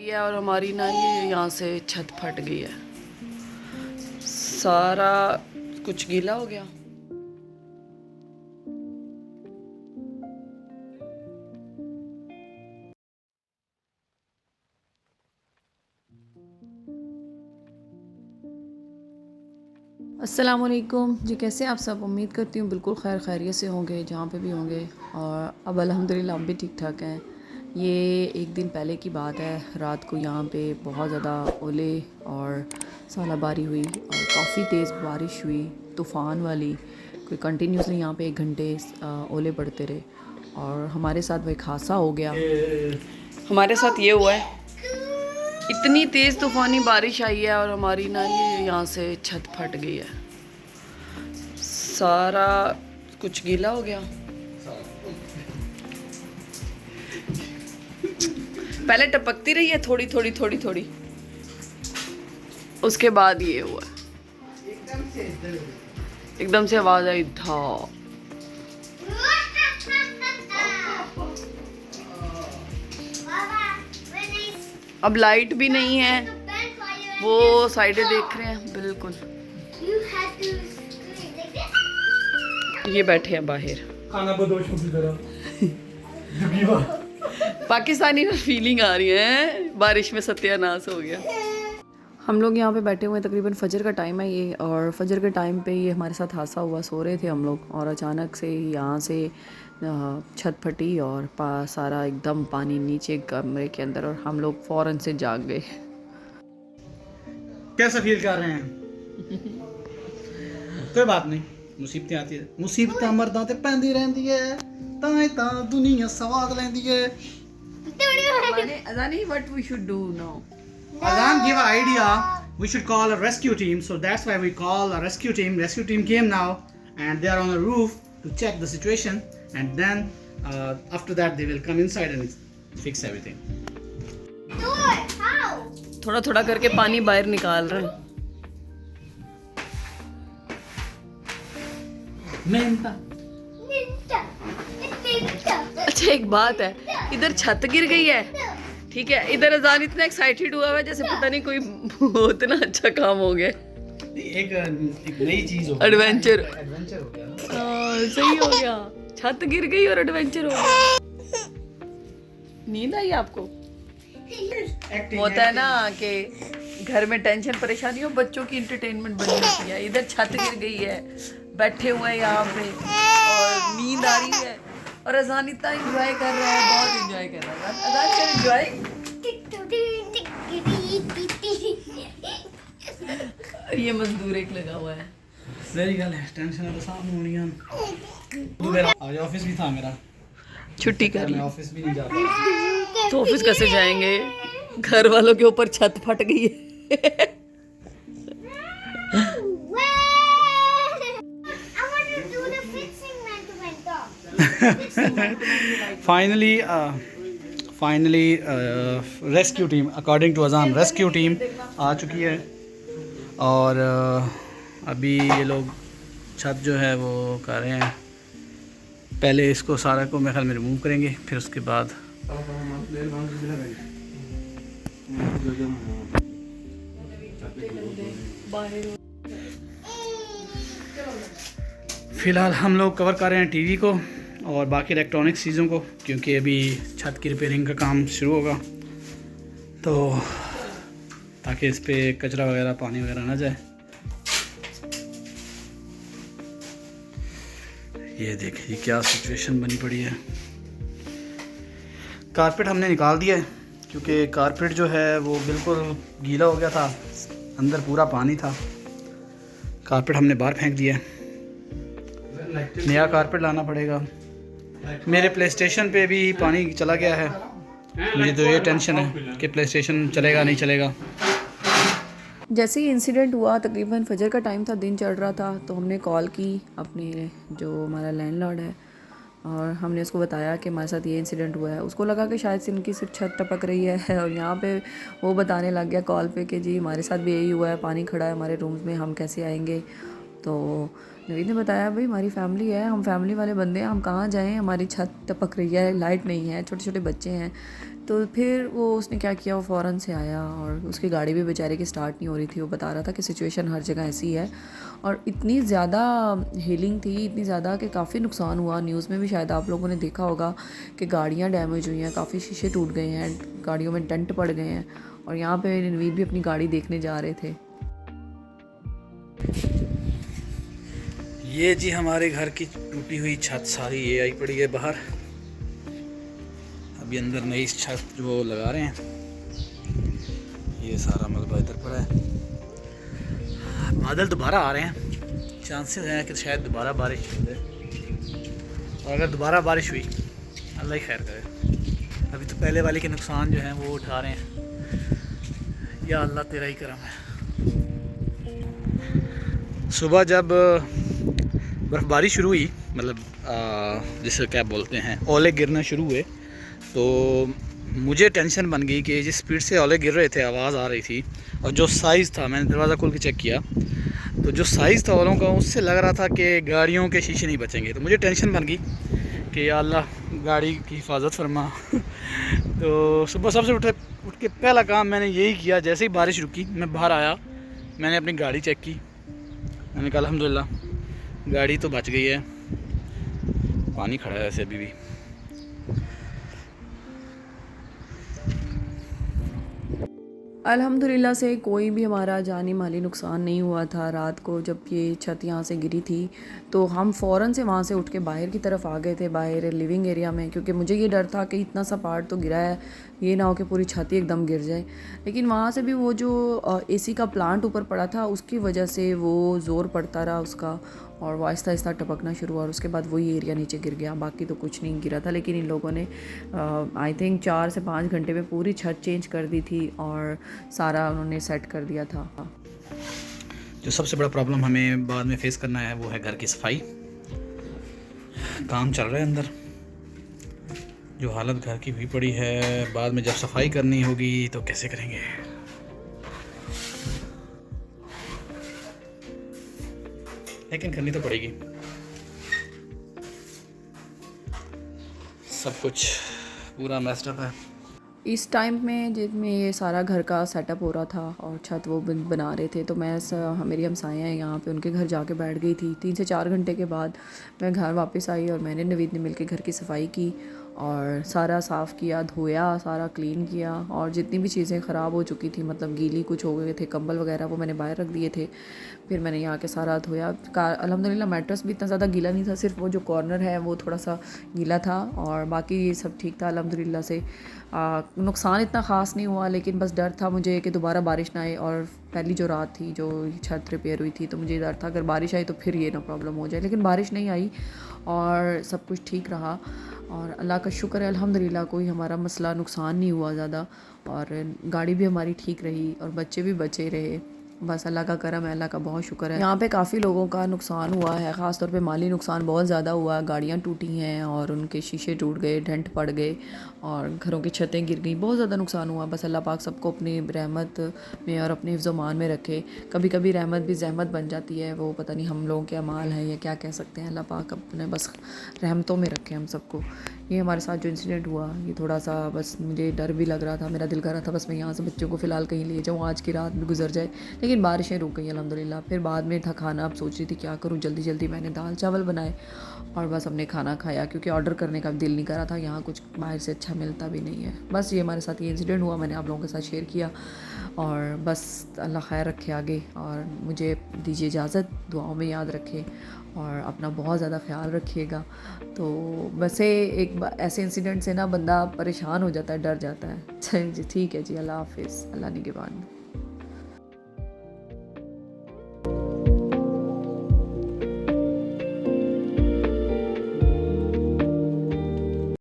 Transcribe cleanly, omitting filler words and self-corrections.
है और हमारी ना ये यहाँ से छत फट गई है, सारा कुछ गीला हो गया। अस्सलाम वालेकुम जी, कैसे आप सब? उम्मीद करती हूँ बिल्कुल खैर खैरियत से होंगे जहाँ पे भी होंगे। और अब अल्हम्दुलिल्लाह हम भी ठीक ठाक हैं। ये एक दिन पहले की बात है, रात को यहाँ पे बहुत ज़्यादा ओले और सालाबारी हुई और काफ़ी तेज़ बारिश हुई, तूफ़ान वाली। कोई कंटिन्यूसली यहाँ पे 1 घंटे ओले पड़ते रहे और हमारे साथ वही हादसा हो गया। हमारे साथ ये हुआ है, इतनी तेज़ तूफ़ानी बारिश आई है और हमारी ना ये यहाँ से छत फट गई है, सारा कुछ गीला हो गया। पहले टपकती रही है थोड़ी थोड़ी थोड़ी थोड़ी, उसके बाद ये हुआ, एकदम से आवाज आई था। अब लाइट भी नहीं है, वो साइडें देख रहे हैं बिल्कुल। ये बैठे हैं बाहर, खाना बदोश की तरह पाकिस्तानी में फीलिंग आ रही है, बारिश में सत्यानाश हो गया। हम लोग यहाँ पे बैठे हुए हैं, तकरीबन फजर का टाइम है ये, और फजर के टाइम पे ये हमारे साथ हादसा हुआ। सो रहे थे हम लोग और अचानक से यहाँ से छत फटी और सारा एकदम पानी नीचे कमरे के अंदर, और हम लोग फ़ौरन से जाग गए। कैसा फील कर रहे हैं? कोई बात नहीं, मुसीबतें आती है, मुसीबतें मर्दां ते पैंदी रहंदी है, तां दुनिया स्वाद लैंदी है। Adani, what we should do now? Azan give an idea, we should call a rescue team, so that's why we call a rescue team. Rescue team came now and they are on the roof to check the situation, and then after that they will come inside and fix everything. थोड़ा थोड़ा करके पानी बाहर निकाल रहे हैं। अच्छा एक बात है, इधर छत गिर गई है, ठीक है, इधर अजान इतना एक्साइटेड हुआ है जैसे पता नहीं कोई इतना अच्छा काम हो गया, एक नई चीज हो गई, एडवेंचर हो गया। सही हो गया, छत गिर गई और एडवेंचर हो गया। नींद आई आपको? होता है ना कि घर में टेंशन परेशानी हो, बच्चों की इंटरटेनमेंट बनी होती है। इधर छत गिर गई है, बैठे हुए हैं यहाँ पे और नींद आ रही है, और अजान इतना एंजॉय कर रहा है, बहुत एंजॉय कर रहा है। अजान कर एंजॉय। ये मजदूर एक लगा हुआ है। मेरी गल है, टेंशन तो सामने होनी है। तू मेरा आज ऑफिस भी था, मेरा छुट्टी कर मैं ली ऑफिस भी नहीं जाता। तो ऑफिस कैसे जाएंगे? घर वालों के ऊपर छत फट गई है। Finally rescue team, according to अजान रेस्क्यू टीम आ चुकी है, और अभी ये लोग छत जो है वो कर रहे हैं। पहले इसको सारा को मेरे ख्याल में रिमूव करेंगे, फिर उसके बाद फ़िलहाल हम लोग कवर कर रहे हैं टीवी को और बाकी इलेक्ट्रॉनिक्स चीज़ों को, क्योंकि अभी छत की रिपेयरिंग का काम शुरू होगा, तो ताकि इस पे कचरा वगैरह पानी वगैरह ना जाए। ये देखिए क्या सिचुएशन बनी पड़ी है। कारपेट हमने निकाल दिया है, क्योंकि कारपेट जो है वो बिल्कुल गीला हो गया था, अंदर पूरा पानी था। कारपेट हमने बाहर फेंक दिया है, नया कारपेट लाना पड़ेगा। मेरे प्ले स्टेशन पे भी पानी चला गया है, मुझे तो ये टेंशन है कि प्ले स्टेशन चलेगा नहीं चलेगा। जैसे ही इंसिडेंट हुआ, तकरीबन फजर का टाइम था, दिन चढ़ रहा था, तो हमने कॉल की अपने जो हमारा लैंडलॉर्ड है और हमने उसको बताया कि हमारे साथ ये इंसिडेंट हुआ है। उसको लगा कि शायद से इनकी सिर्फ छत टपक रही है, और यहाँ पे वो बताने लग गया कॉल पे कि जी हमारे साथ भी यही हुआ है, पानी खड़ा है हमारे रूम्स में, हम कैसे आएंगे। तो नवीद ने बताया भाई हमारी फैमिली है, हम फैमिली वाले बंदे हैं, हम कहाँ जाएं, हमारी छत टपक रही है, लाइट नहीं है, छोटे छोटे बच्चे हैं। तो फिर वो उसने क्या किया, वो फ़ौरन से आया और उसकी गाड़ी भी बेचारे की स्टार्ट नहीं हो रही थी। वो बता रहा था कि सिचुएशन हर जगह ऐसी है और इतनी ज़्यादा हीलिंग थी, इतनी ज़्यादा कि काफ़ी नुकसान हुआ। न्यूज़ में भी शायद आप लोगों ने देखा होगा कि गाड़ियाँ डैमेज हुई हैं, काफ़ी शीशे टूट गए हैं, गाड़ियों में डेंट पड़ गए हैं। और यहाँ पे नवीद भी अपनी गाड़ी देखने जा रहे थे। ये जी हमारे घर की टूटी हुई छत सारी ये आई पड़ी है बाहर। अभी अंदर नई छत जो लगा रहे हैं, ये सारा मलबा इधर पड़ा है। बादल दोबारा आ रहे हैं, चांसेस हैं कि शायद दोबारा बारिश हो जाए। और अगर दोबारा बारिश हुई, अल्लाह ही खैर करे। अभी तो पहले वाले के नुकसान जो हैं वो उठा रहे हैं। या अल्लाह तेरा ही करम है। सुबह जब बर्फ़बारी शुरू हुई, मतलब जिसे क्या बोलते हैं, ओले गिरना शुरू हुए, तो मुझे टेंशन बन गई कि जिस स्पीड से ओले गिर रहे थे, आवाज़ आ रही थी, और जो साइज़ था, मैंने दरवाज़ा खोल के चेक किया तो जो साइज़ था ओलों का, उससे लग रहा था कि गाड़ियों के शीशे नहीं बचेंगे। तो मुझे टेंशन बन गई कि या अल्लाह गाड़ी की हिफाजत फरमा। तो सुबह सबसे उठ के पहला काम मैंने यही किया। जैसे ही बारिश रुकी मैं बाहर आया, मैंने अपनी गाड़ी चेक की, मैंने कहा अल्हम्दुलिल्लाह गाड़ी तो बच गई है। पानी खड़ा है वैसे अभी भी। अल्हम्दुलिल्लाह से कोई भी हमारा जानी माली नुकसान नहीं हुआ था। रात को जब ये छत यहाँ से गिरी थी तो हम फ़ौरन से वहाँ से उठ के बाहर की तरफ आ गए थे, बाहर लिविंग एरिया में, क्योंकि मुझे ये डर था कि इतना सा पार्ट तो गिरा है, ये ना हो कि पूरी छत ही एकदम गिर जाए। लेकिन वहाँ से भी वो जो एसी का प्लांट ऊपर पड़ा था उसकी वजह से वो ज़ोर पड़ता रहा उसका, और वो आहिस्ता आहिस्ता टपकना शुरू हुआ और उसके बाद वही एरिया नीचे गिर गया। बाकी तो कुछ नहीं गिरा था। लेकिन इन लोगों ने आई थिंक 4 से 5 घंटे में पूरी छत चेंज कर दी थी और सारा उन्होंने सेट कर दिया था। जो सबसे बड़ा प्रॉब्लम हमें बाद में फेस करना है वो है घर की सफाई। काम चल रहा है अंदर, जो हालत घर की हुई पड़ी है, बाद में जब सफाई करनी होगी तो कैसे करेंगे। लेकिन करनी तो पड़ेगी। सब कुछ पूरा मेस्ड अप है। इस टाइम में जिसमें ये सारा घर का सेटअप हो रहा था और छत वो बना रहे थे, तो मैं मेरी हमसाएँ हैं यहाँ पे, उनके घर जाके बैठ गई थी। 3 से 4 घंटे के बाद मैं घर वापस आई और मैंने नवीद ने मिलके घर की सफाई की और सारा साफ़ किया, धोया, सारा क्लीन किया। और जितनी भी चीज़ें ख़राब हो चुकी थी, मतलब गीली कुछ हो गए थे, कंबल वगैरह, वो मैंने बाहर रख दिए थे। फिर मैंने यहाँ के सारा धोया। अल्हम्दुलिल्लाह मैट्रेस भी इतना ज़्यादा गीला नहीं था, सिर्फ वो जो कॉर्नर है वो थोड़ा सा गीला था और बाकी सब ठीक था अल्हम्दुलिल्लाह से। नुकसान इतना ख़ास नहीं हुआ, लेकिन बस डर था मुझे कि दोबारा बारिश ना आए। और पहली जो रात थी जो छत रिपेयर हुई थी, तो मुझे डर था अगर बारिश आई तो फिर ये ना प्रॉब्लम हो जाए। लेकिन बारिश नहीं आई और सब कुछ ठीक रहा और अल्लाह का शुक्र है अल्हम्दुलिल्लाह, कोई हमारा मसला नुकसान नहीं हुआ ज़्यादा और गाड़ी भी हमारी ठीक रही और बच्चे भी बचे रहे। बस अल्लाह का करम है, अल्लाह का बहुत शुक्र है। यहाँ पे काफ़ी लोगों का नुकसान हुआ है, ख़ास तौर पे माली नुकसान बहुत ज़्यादा हुआ। गाड़ियाँ टूटी हैं और उनके शीशे टूट गए, डेंट पड़ गए और घरों की छतें गिर गई, बहुत ज़्यादा नुकसान हुआ। बस अल्लाह पाक सबको अपनी रहमत में और अपने हिफ्ज़-ओ-मान में रखे। कभी कभी रहमत भी ज़हमत बन जाती है, वो पता नहीं हम लोगों के अमाल है या क्या कह सकते हैं। अल्लाह पाक अपने बस रहमतों में रखे हम सबको। ये हमारे साथ जो इंसिडेंट हुआ, ये थोड़ा सा बस मुझे डर भी लग रहा था, मेरा दिल कर रहा था बस मैं यहाँ से बच्चों को फ़िलहाल कहीं ले जाऊँ, आज की रात भी गुजर जाए। लेकिन बारिशें रुक गई अल्हम्दुलिल्लाह। फिर बाद में था खाना, अब सोच रही थी क्या करूँ, जल्दी जल्दी मैंने दाल चावल बनाए और बस हमने खाना खाया, क्योंकि ऑर्डर करने का दिल नहीं कर रहा था, यहाँ कुछ बाहर से अच्छा मिलता भी नहीं है। बस ये हमारे साथ ये इंसिडेंट हुआ, मैंने आप लोगों के साथ शेयर किया और बस अल्लाह खैर रखे आगे और मुझे दीजिए इजाज़त, दुआओं में याद रखें और अपना बहुत ज़्यादा ख्याल रखिएगा। तो वैसे एक ऐसे इंसिडेंट से ना बंदा परेशान हो जाता है, डर जाता है। जी ठीक है जी, अल्लाह हाफ़िज़, अल्लाह निगहबान।